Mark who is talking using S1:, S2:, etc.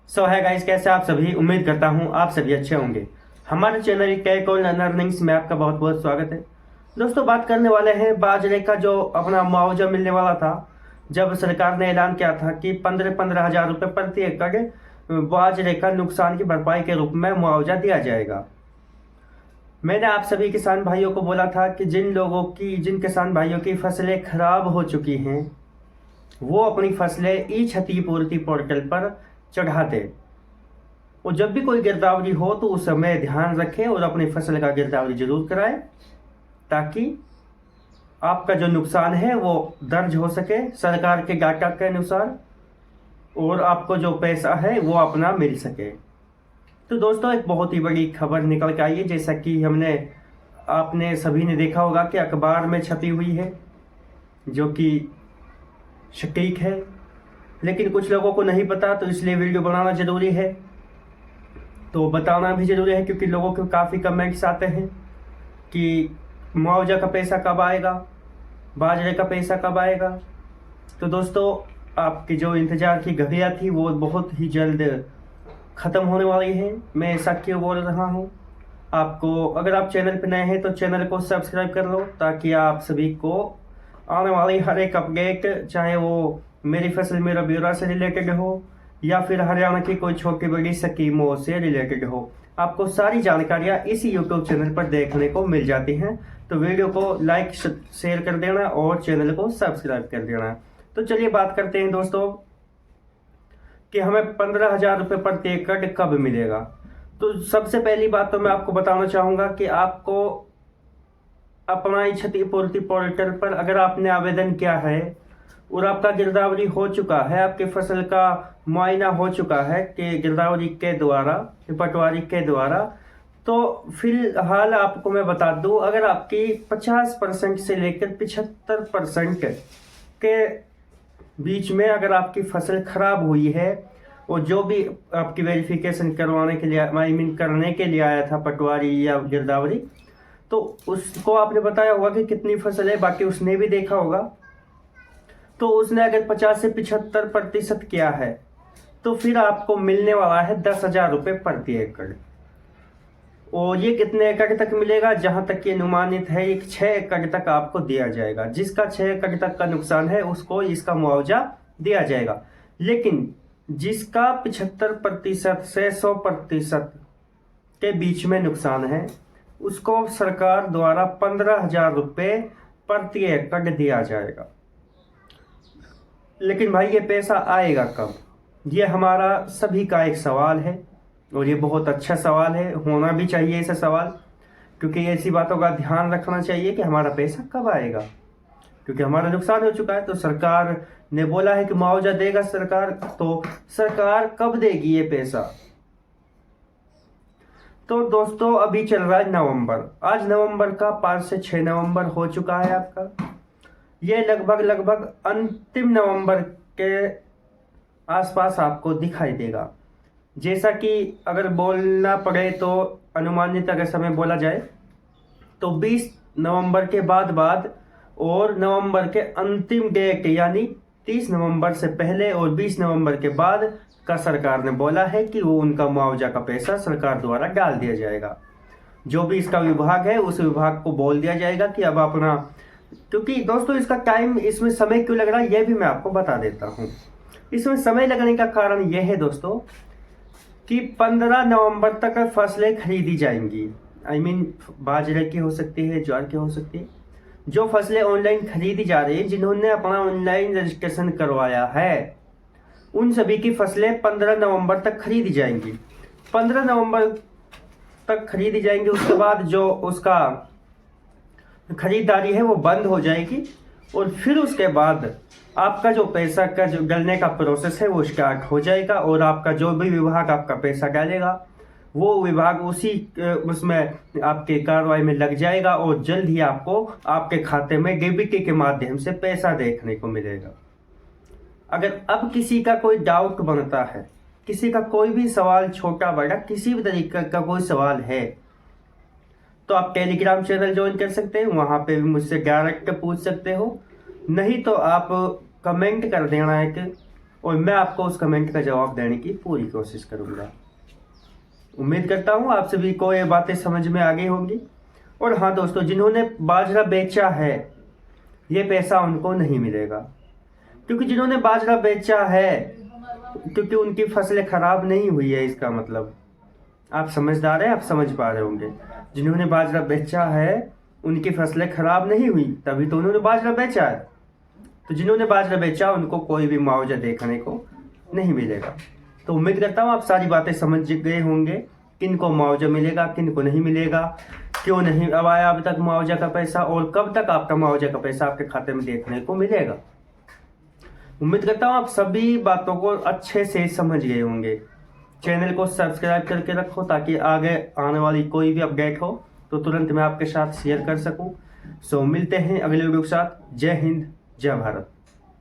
S1: सो है गाइस, कैसे आप सभी। उम्मीद करता हूँ आप सभी अच्छे होंगे। हमारे चैनल टेक और अर्निंग्स में आपका बहुत बहुत स्वागत है। दोस्तों, बात करने वाले हैं बाजरे का जो अपना मुआवजा मिलने वाला था। जब सरकार ने ऐलान किया था कि 15,000 रुपये प्रति एकड़ बाजरे का नुकसान की भरपाई के रूप में मुआवजा दिया जाएगा। मैंने आप सभी किसान भाइयों को बोला था कि जिन किसान भाइयों की फसलें खराब हो चुकी हैं वो अपनी फसलें ई क्षतिपूर्ति पोर्टल पर चढ़ा दे। और जब भी कोई गिरदावरी हो तो उस समय ध्यान रखें और अपनी फसल का गिरदावरी जरूर कराएं, ताकि आपका जो नुकसान है वो दर्ज हो सके सरकार के डाटा के अनुसार, और आपको जो पैसा है वो अपना मिल सके। तो दोस्तों, एक बहुत ही बड़ी खबर निकल के आई है, जैसा कि आपने सभी ने देखा होगा कि अखबार में छपी हुई है, जो कि सटीक है। लेकिन कुछ लोगों को नहीं पता, तो इसलिए वीडियो बनाना ज़रूरी है, तो बताना भी ज़रूरी है, क्योंकि लोगों के काफ़ी कमेंट्स आते हैं कि मुआवजा का पैसा कब आएगा, बाजरे का पैसा कब आएगा। तो दोस्तों, आपकी जो इंतज़ार की घड़ियाँ थी वो बहुत ही जल्द ख़त्म होने वाली है। मैं ऐसा क्यों बोल रहा हूँ, आपको अगर आप चैनल पर नए हैं तो चैनल को सब्सक्राइब कर लो, ताकि आप सभी को आने वाली हर एक अपडेट, चाहे वो मेरी फसल मेरा ब्यौरा से रिलेटेड हो या फिर हरियाणा की कोई छोटी बड़ी स्कीमों से रिलेटेड हो, आपको सारी जानकारियाँ इसी यूट्यूब चैनल पर देखने को मिल जाती हैं। तो वीडियो को लाइक शेयर कर देना और चैनल को सब्सक्राइब कर देना। तो चलिए बात करते हैं दोस्तों कि हमें 15,000 रुपये प्रति एकड़ कब मिलेगा। तो सबसे पहली बात तो मैं आपको बताना चाहूँगा कि आपको अपना क्षतिपूर्ति पोर्टल पर अगर आपने आवेदन किया है और आपका गिरदावरी हो चुका है, आपकी फसल का मुआयना हो चुका है कि गिरदावरी के द्वारा, पटवारी के द्वारा, तो फिलहाल आपको मैं बता दूं, अगर आपकी 50% से लेकर 75% के बीच में अगर आपकी फसल खराब हुई है, और जो भी आपकी वेरिफिकेशन करवाने के लिए करने के लिए आया था पटवारी या गिरदावरी, तो उसको आपने बताया होगा कि कितनी फसल है, बाकी उसने भी देखा होगा। तो उसने अगर 50 से 75% किया है तो फिर आपको मिलने वाला है 10,000 रुपये प्रति एकड़। और ये कितने एकड़ तक मिलेगा, जहां तक ये अनुमानित है, एक 6 एकड़ तक आपको दिया जाएगा। जिसका 6 एकड़ तक का नुकसान है उसको इसका मुआवजा दिया जाएगा। लेकिन जिसका 75% से 100% के बीच में नुकसान है उसको सरकार द्वारा 15,000 रुपये प्रति एकड़ दिया जाएगा। लेकिन भाई, ये पैसा आएगा कब, ये हमारा सभी का एक सवाल है, और ये बहुत अच्छा सवाल है, होना भी चाहिए ऐसा सवाल, क्योंकि ऐसी बातों का ध्यान रखना चाहिए कि हमारा पैसा कब आएगा, क्योंकि हमारा नुकसान हो चुका है। तो सरकार ने बोला है कि मुआवजा देगा सरकार, तो सरकार कब देगी ये पैसा। तो दोस्तों, अभी चल रहा है नवंबर, आज नवंबर का 5 से 6 नवंबर हो चुका है आपका। ये लगभग अंतिम नवंबर के आसपास आपको दिखाई देगा। जैसा कि अगर बोलना पड़े तो अनुमानित अगर समय बोला जाए तो 20 नवंबर के बाद और नवंबर के अंतिम डेट यानी 30 नवंबर से पहले और 20 नवंबर के बाद का सरकार ने बोला है कि वो उनका मुआवजा का पैसा सरकार द्वारा डाल दिया जाएगा। जो भी इसका विभाग है उस विभाग को बोल दिया जाएगा कि अब अपना, क्योंकि दोस्तों इसका टाइम, इसमें समय क्यों लग रहा है ये भी मैं आपको बता देता हूँ। इसमें समय लगने का कारण यह है दोस्तों कि 15 नवंबर तक फसलें खरीदी जाएंगी। बाजरे की हो सकती है, ज्वार की हो सकती है। जो फसलें ऑनलाइन खरीदी जा रही है, जिन्होंने अपना ऑनलाइन रजिस्ट्रेशन करवाया है, उन सभी की फसलें 15 नवंबर तक खरीदी जाएंगी। 15 नवंबर तक खरीदी जाएंगी, उसके बाद जो उसका खरीदारी है वो बंद हो जाएगी, और फिर उसके बाद आपका जो पैसा का जो डलने का प्रोसेस है वो स्टार्ट हो जाएगा, और आपका जो भी विभाग आपका पैसा डालेगा वो विभाग उसमें आपके कार्रवाई में लग जाएगा, और जल्द ही आपको आपके खाते में डीबीटी के माध्यम से पैसा देखने को मिलेगा। अगर अब किसी का कोई डाउट बनता है, किसी का कोई भी सवाल, छोटा बड़ा किसी भी तरीके का कोई सवाल है, तो आप टेलीग्राम चैनल ज्वाइन कर सकते हैं, वहां पे भी मुझसे डायरेक्ट पूछ सकते हो। नहीं तो आप कमेंट कर देना एक और मैं आपको उस कमेंट का जवाब देने की पूरी कोशिश करूंगा। उम्मीद करता हूँ आप सभी को ये बातें समझ में आ गई होंगी। और हाँ दोस्तों, जिन्होंने बाजरा बेचा है ये पैसा उनको नहीं मिलेगा, क्योंकि जिन्होंने बाजरा बेचा है क्योंकि उनकी फसलें खराब नहीं हुई है। इसका मतलब आप समझदार हैं, आप समझ पा रहे होंगे। जिन्होंने बाजरा बेचा है उनकी फसलें खराब नहीं हुई, तभी तो उन्होंने बाजरा बेचा है। तो जिन्होंने बाजरा बेचा उनको कोई भी मुआवजा देखने को नहीं मिलेगा। तो उम्मीद करता हूँ आप सारी बातें समझ गए होंगे, किन को मुआवजा मिलेगा, किन को नहीं मिलेगा, क्यों नहीं अब आया अब तक मुआवजा का पैसा, और कब तक आपका मुआवजा का पैसा आपके खाते में देखने को मिलेगा। उम्मीद करता हूँ आप सभी बातों को अच्छे से समझ गए होंगे। चैनल को सब्सक्राइब करके रखो ताकि आगे आने वाली कोई भी अपडेट हो तो तुरंत मैं आपके साथ शेयर कर सकूं। सो मिलते हैं अगले वीडियो के साथ। जय हिंद, जय भारत।